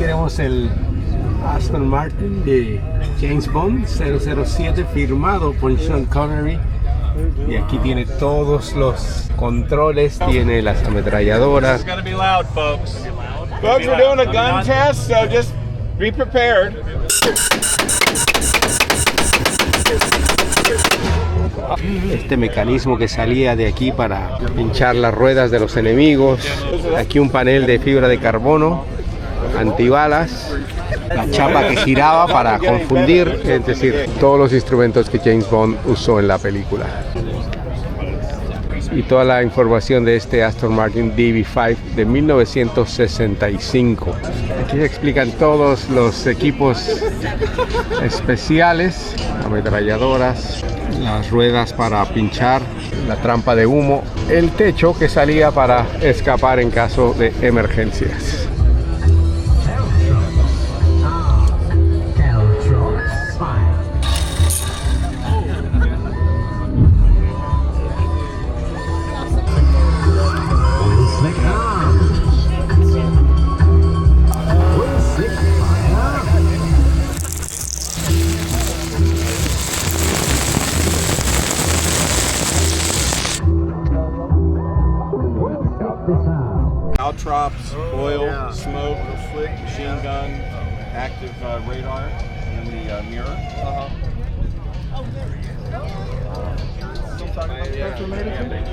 tenemos el Aston Martin de James Bond 007 firmado por Sean Connery. Y aquí tiene todos los controles, tiene las ametralladoras. It's gonna be loud, folks. Folks, we're doing a gun test, so just be prepared. Este mecanismo que salía de aquí para hinchar las ruedas de los enemigos. Aquí un panel de fibra de carbono, antibalas. La chapa que giraba para confundir, es decir, todos los instrumentos que James Bond usó en la película. Y toda la información de este Aston Martin DB5 de 1965. Aquí se explican todos los equipos especiales, ametralladoras, las ruedas para pinchar, la trampa de humo, el techo que salía para escapar en caso de emergencias. Drops, oil, smoke, machine gun, active radar in the mirror.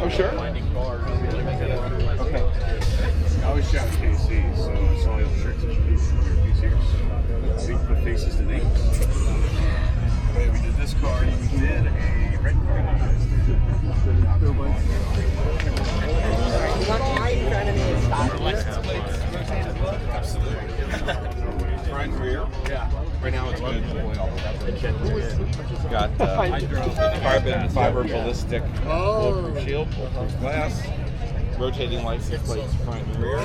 Oh, sure. Okay. I always shot KC, so it's all the tricks that you do from your PCs. We put faces to names. We did this car, we did a red car. Front rear. Yeah. Right now it's good. Got carbon fiber ballistic bulletproof shield, bulletproof glass, rotating license plates front and rear. Yeah.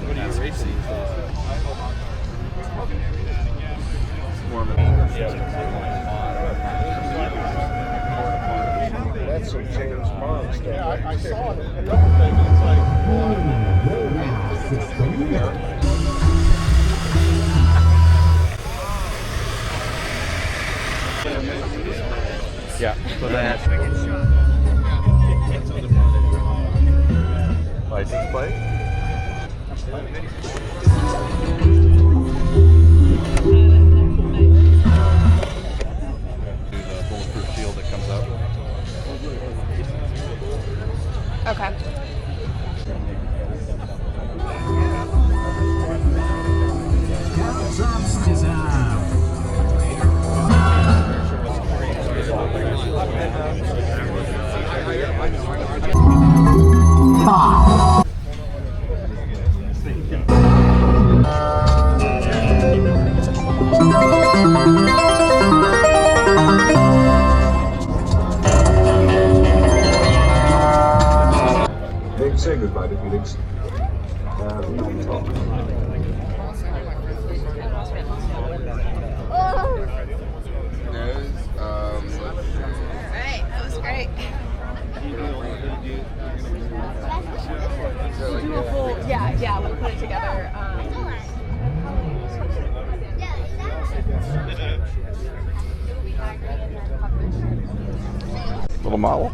What are you racing? That's some James Bond stuff. Yeah, I saw it. Yeah, so that License plate. Okay. Say goodbye to Felix. Right, that was great. Yeah, we'll put it together. Little model.